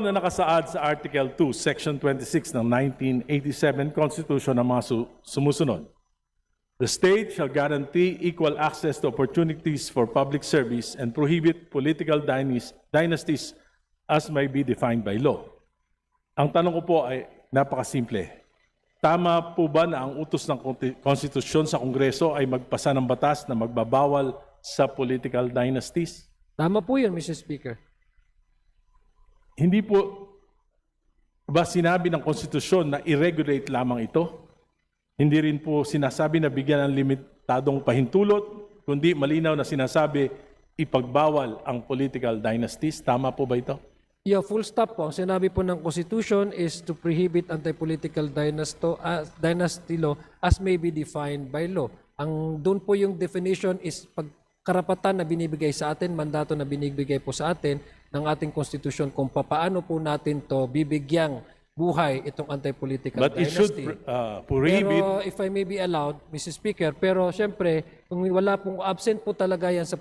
na nakasaad sa Article 2, Section 26 ng 1987 Constitution ng mga sumusunod. The state shall guarantee equal access to opportunities for public service and prohibit political dynasties as may be defined by law. Ang tanong ko po ay napakasimple. Tama po ba na ang utos ng konstitusyon sa Kongreso ay magpasa ng batas na magbabawal sa political dynasties? Tama po yun, Mr. Speaker. Hindi po ba sinabi ng konstitusyon na i-regulate lamang ito? Hindi rin po sinasabi na bigyan ng limitadong pahintulot, kundi malinaw na sinasabi ipagbawal ang political dynasties. Tama po ba ito? Yeah, full stop po. Ang sinabi po ng Constitution is to prohibit anti-political dynasty law as may be defined by law. Ang doon po yung definition is karapatan na binibigay sa atin, mandato na binibigay po sa atin ng ating konstitusyon kung paano po natin to bibigyang buhay itong anti-political But it should dynasty. prohibit. Pero if I may be allowed, Mr. Speaker, pero siyempre, kung wala pong absent po talaga yan sa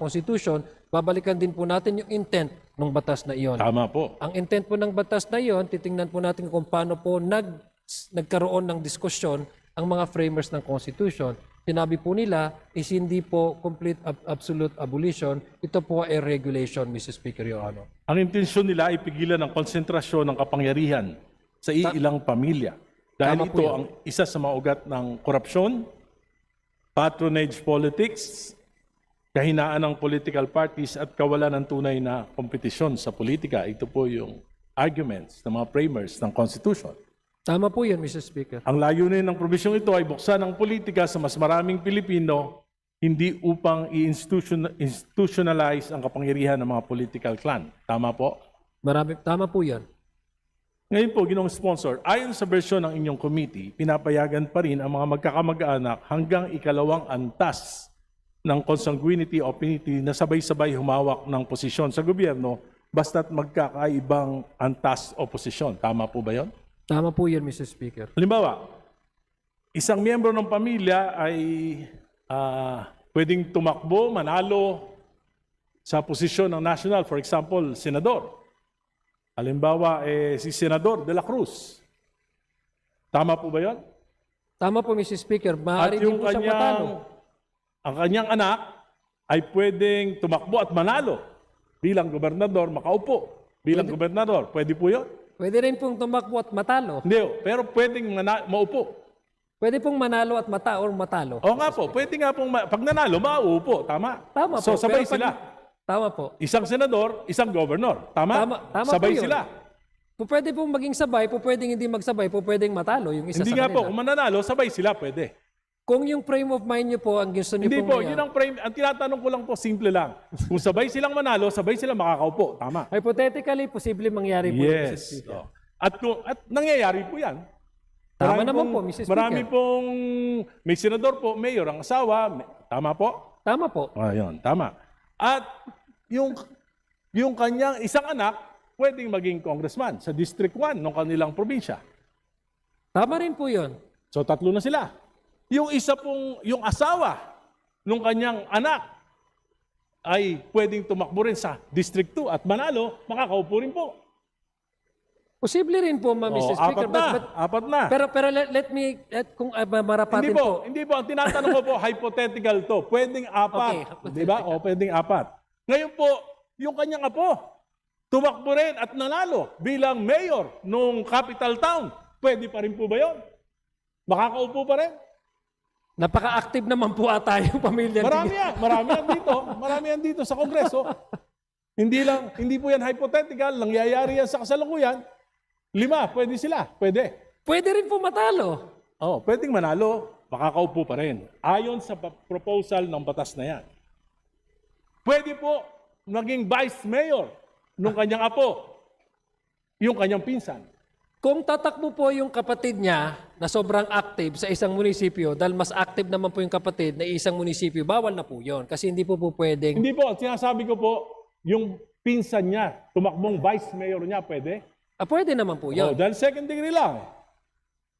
Constitution, babalikan din po natin yung intent ng batas na iyon. Tama po. Ang intent po ng batas na iyon, titingnan po natin kung paano po nagkaroon ng diskusyon ang mga framers ng Constitution. Sinabi po nila is hindi po complete absolute abolition. Ito po ay regulation, Mr. Speaker, Your Honor. Ang intensyon nila ay pigilan ang konsentrasyon ng kapangyarihan sa ilang pamilya. Dahil Tama po ito yan. ang isa sa mga ugat ng korupsyon, patronage politics, kahinaan ng political parties at kawalan ng tunay na kompetisyon sa politika. Ito po yung arguments ng mga framers ng Constitution. Tama po yan, Mr. Speaker. Ang layunin ng probisyong ito ay buksan ang politika sa mas maraming Pilipino, hindi upang i-institutionalize ang kapangyarihan ng mga political clan. Tama po? Tama po yan. Ngayon po, Ginoong Sponsor, ayon sa bersyon ng inyong committee, pinapayagan pa rin ang mga magkakamag-anak hanggang ikalawang antas ng consanguinity o affinity na sabay-sabay humawak ng posisyon sa gobyerno basta't magkakaibang antas o posisyon. Tama po ba yon? Tama po yan, Mr. Speaker. Halimbawa, isang miyembro ng pamilya ay pwedeng tumakbo, manalo sa posisyon ng national, for example, senador. Halimbawa, si Senador de la Cruz. Tama po ba yun? Tama po, Mr. Speaker. At Maaari din yung po siyang matalo. ang kanyang anak ay pwedeng tumakbo at manalo bilang gobernador, makaupo bilang gobernador. Pwede po yun? Pwede rin pong tumakbo at matalo. Hindi, pero pwedeng maupo. Pwede pong manalo at matalo. O nga po, pwede nga pong, pag nanalo, mauupo. Tama? Tama So po. sabay Pero sila. Tama po. Isang senador, isang governor. Tama? Tama Sabay po yun. sila. Pwede pong maging sabay, pwedeng hindi magsabay, pwedeng matalo yung isa Hindi sa nga po, kanila. kung mananalo, sabay sila, pwede. Kung yung frame of mind nyo po, ang gusto nyo Hindi pong po, yun ang frame. Ang tinatanong ko lang po, simple lang. Kung sabay silang manalo, sabay sila makakaupo. Tama? hypothetically, posible mangyari po. Mr. Yes. Speaker. At nangyayari po yan. Tama naman po, Mr. Speaker. Marami pong, may senador po, mayor, ang asawa. Tama po? Tama po. Ayun, tama. At yung kanyang isang anak, pwedeng maging congressman sa District 1 ng kanilang probinsya. Tama rin po yun. So tatlo na sila. Yung isa pong, yung asawa ng kanyang anak ay pwedeng tumakbo rin sa District 2 at manalo, makakaupo rin po. Posible rin po, Mr. Speaker. Apat na. Pero let me, kung marapatin po. Hindi po. Ang tinatanong ko po, hypothetical to. Pwedeng apat. Okay. Di ba? O pwedeng apat. Ngayon po, yung kanyang apo, tumakbo rin at nanalo bilang mayor nung capital town. Pwede pa rin po ba yun? Makakaupo pa rin? Napaka-active naman po ata yung pamilya. Marami yan dito sa Kongreso. Hindi po yan hypothetical, nangyayari yan sa kasalukuyan. 5, pwede sila, pwede. Pwede rin po matalo. Oh, pwedeng manalo, makakaupo pa rin. Ayon sa proposal ng batas na yan. Pwede po maging vice mayor nung kanyang apo, yung kanyang pinsan. Kung tatakbo po yung kapatid niya na sobrang active sa isang munisipyo, dahil mas active naman po yung kapatid na isang munisipyo, bawal na po yun. Kasi hindi po pwedeng... Hindi po, sinasabi ko po, yung pinsan niya, tumakbong vice mayor niya, pwede? Pwede naman po yun. Dahil second degree lang.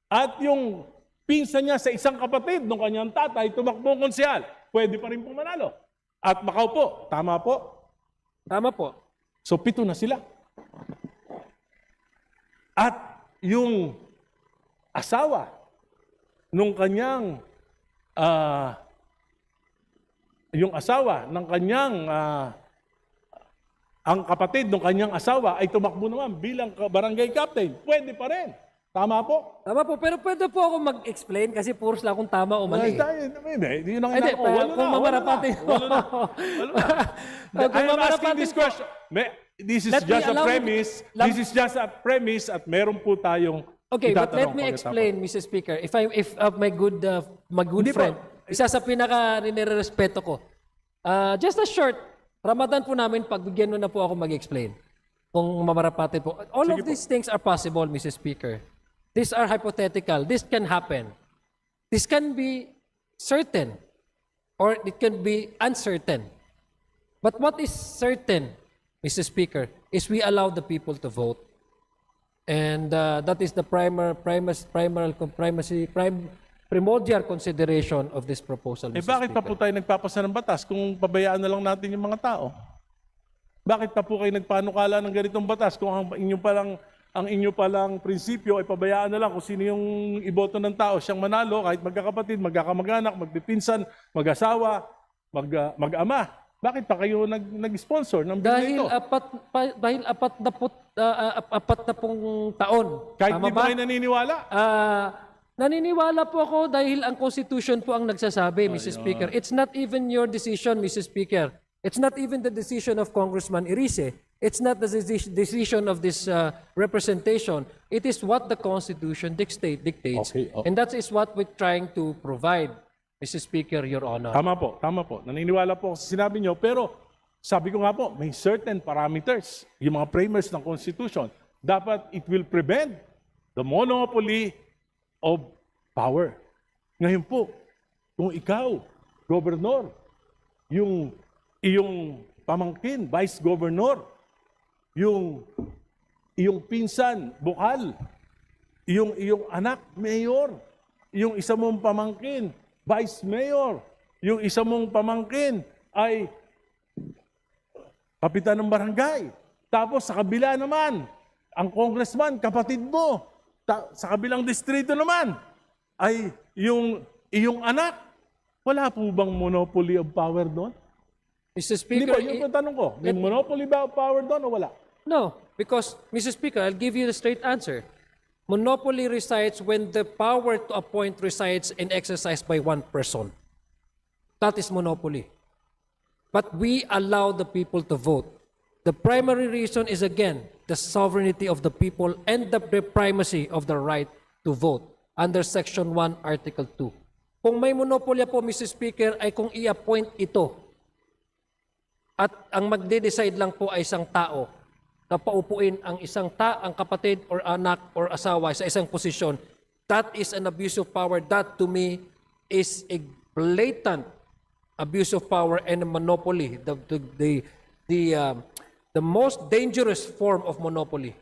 At yung pinsan niya sa isang kapatid ng kanyang tatay, tumakbong konsyal, pwede pa rin pong manalo. At makaupo. Tama po? Tama po. So 7 na sila. At yung asawa nung kanyang yung asawa ng kanyang ang kapatid ng kanyang asawa ay tumakbo naman bilang barangay captain. Pwede pa rin. Tama po? Tama po, pero pwede po ako mag-explain kasi puros lang kung tama o mali. Hindi, yun ang Hindi, inaano ko. Walo kung na. mamarapatin Walo na. I Kung am asking mamarapatin this po- question. This is Let me just a allow me- premise. This is just a premise at meron po tayong Okay, but let itatanong me pagkatapos. explain, Mr. Speaker. If my good Hindi po. friend, isa sa pinaka nirerespeto ko. Just a short, Ramadan po namin, pagbigyan mo na po ako mag-explain. Kung mamarapatin po. All of these things are possible, Mr. Speaker. These are hypothetical. This can happen. This can be certain or it can be uncertain. But what is certain, Mr. Speaker, is we allow the people to vote. And that is the primordial consideration of this proposal, Mr. Bakit pa Speaker. po tayo nagpapasa ng batas kung pabayaan na lang natin yung mga tao? Bakit pa po kayo nagpanukala ng ganitong batas kung ang inyo palang prinsipyo ay pabayaan na lang kung sino yung iboto ng tao, siyang manalo, kahit magkakapatid, magkakamag-anak, magpipinsan, mag-asawa, mag-ama. Bakit pa kayo nag-sponsor ng bill na Dahil ito? dahil apat na pong taon. Kahit Tama di ba kayo naniniwala? Naniniwala po ako dahil ang Constitution po ang nagsasabi, Mr. Speaker. It's not even your decision, Mr. Speaker. It's not even the decision of Congressman Irice. It's not the decision of this representation. It is what the Constitution dictates. Okay, okay. And that is what we're trying to provide, Mr. Speaker, Your Honor. Tama po. Naniniwala po ako sa sinabi nyo, pero sabi ko nga po, may certain parameters, yung mga framers ng Constitution. Dapat it will prevent the monopoly of power. Ngayon po, kung ikaw, gobernador, yung iyong pamangkin, vice governor, yung iyong pinsan, bukal, yung iyong anak, mayor, yung isa mong pamangkin, vice mayor, yung isa mong pamangkin ay kapitan ng barangay. Tapos sa kabila naman, ang congressman, kapatid mo. Sa kabilang distrito naman, ay yung iyong anak. Wala po bang monopoly of power doon? Mr. Hindi Speaker, ba? Yun po ang tanong ko. May monopoly ba of power doon o wala? no, because, Mr. Speaker, I'll give you the straight answer. Monopoly resides when the power to appoint resides and exercised by one person. That is monopoly. But we allow the people to vote. The primary reason is, again, the sovereignty of the people and the primacy of the right to vote under Section 1, Article 2. Kung may monopolya po, Mr. Speaker, ay kung i-appoint ito at ang magde-decide lang po ay isang tao na paupuin ang ang kapatid or anak or asawa sa isang posisyon, that is an abuse of power. That to me is a blatant abuse of power and a monopoly. The most dangerous form of monopoly.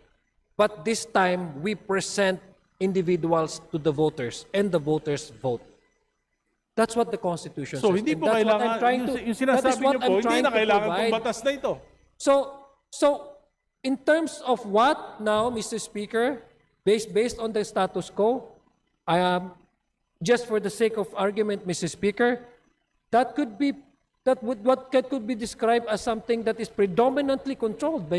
But this time we present individuals to the voters and the voters vote. That's what the Constitution So says. hindi And po that's what kailangan, I'm trying to, yung that is sinasabi what niyo po, I'm hindi trying na to kailangan provide. itong batas na ito. So in terms of what now, Mr. Speaker, based on the status quo, just for the sake of argument, Mr. Speaker, that could be what could be described as something that is predominantly controlled by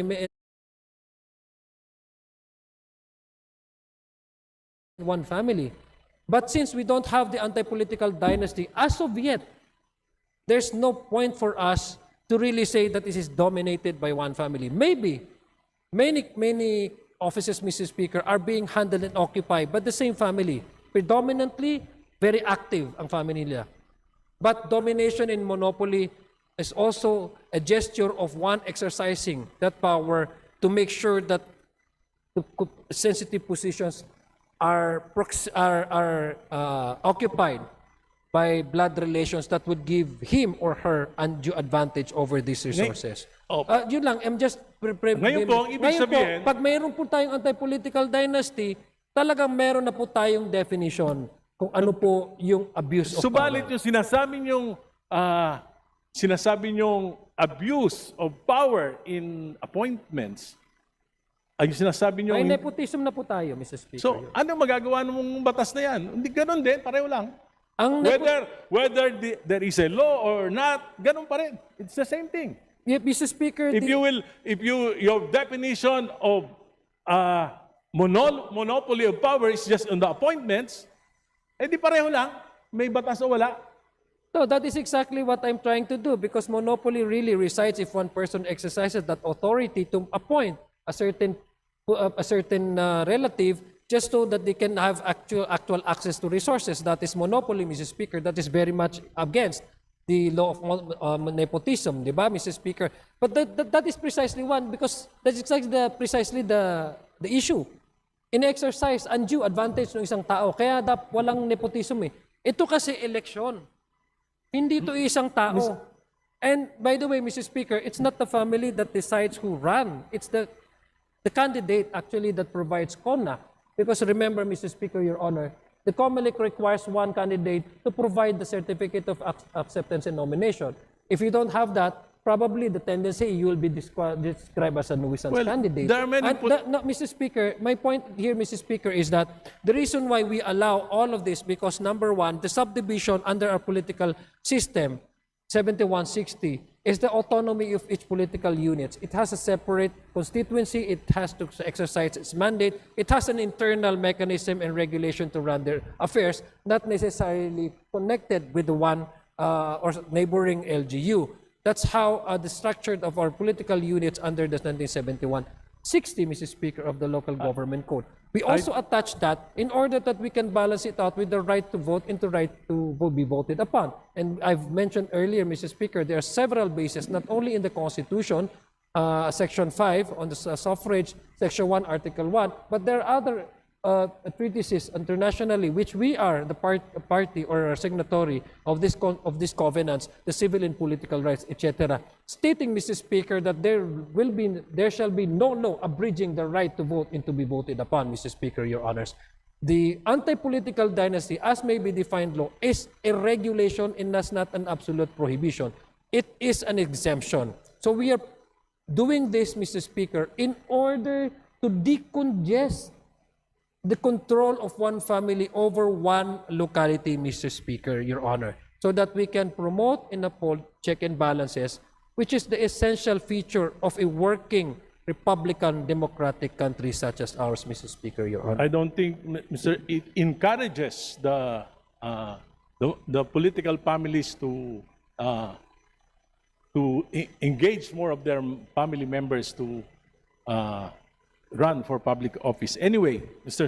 one family. But since we don't have the anti-political dynasty as of yet, there's no point for us to really say that this is dominated by one family. Maybe many offices, Mr. Speaker, are being handled and occupied by the same family. Predominantly, very active ang family nila. But domination in monopoly is also a gesture of one exercising that power to make sure that the sensitive positions are occupied by blood relations that would give him or her undue advantage over these resources. Yun lang, I'm just... Ngayon po, ang ibig sabihin... pag mayroon po tayong anti-political dynasty, talagang meron na po tayong definition kung ano po yung abuse of Subalit power. yung sinasabi niyong abuse of power in appointments, Ay, yung sinasabi nyo, May nepotism na po tayo, Mr. Speaker. so ano magagawa ng batas na yan? Hindi ganun din, pareho lang. ang Whether there is a law or not, ganun pa rin. It's the same thing. Mr. Speaker, If your definition of monopoly of power is just on the appointments, eh di pareho lang, may batas o wala. no, that is exactly what I'm trying to do because monopoly really resides if one person exercises that authority to appoint a certain relative just so that they can have actual access to resources. That is monopoly, Mr. Speaker. That is very much against the law of nepotism, di ba, Mr. Speaker? But that is precisely one because that's exactly precisely the issue. In-exercise undue advantage ng isang tao. Kaya walang nepotism eh. Ito kasi eleksyon. Hindi ito isang tao. And by the way, Mr. Speaker, it's not the family that decides who run. It's the candidate actually that provides CONA. Because remember, Mr. Speaker, Your Honor, the COMELEC requires one candidate to provide the certificate of acceptance and nomination. If you don't have that, probably the tendency you will be described as a nuisance candidate. There are many No, Mr. Speaker, my point here, Mr. Speaker, is that the reason why we allow all of this because number one, the subdivision under our political system, 7160, is the autonomy of each political unit. It has a separate constituency. It has to exercise its mandate. It has an internal mechanism and regulation to run their affairs, not necessarily connected with the one or neighboring LGU. That's how the structure of our political units under the 1971 60, Mr. Speaker, of the Local Government Code. We also attach that in order that we can balance it out with the right to vote and the right to be voted upon. And I've mentioned earlier, Mr. Speaker, there are several bases, not only in the Constitution, Section 5 on the suffrage, Section 1, Article 1, but there are other treatises internationally, which we are the party or signatory of this covenants, the civil and political rights, etc., stating, Mr. Speaker, that there shall be no law abridging the right to vote and to be voted upon, Mr. Speaker, Your Honors. The anti-political dynasty, as may be defined law, is a regulation and that's not an absolute prohibition. It is an exemption. So we are doing this, Mr. Speaker, in order to decongest the control of one family over one locality, Mr. Speaker, Your Honor, so that we can promote and uphold check and balances, which is the essential feature of a working Republican democratic country such as ours, Mr. Speaker, Your Honor. I don't think, it encourages the political families to engage more of their family members to run for public office. Anyway, Mr.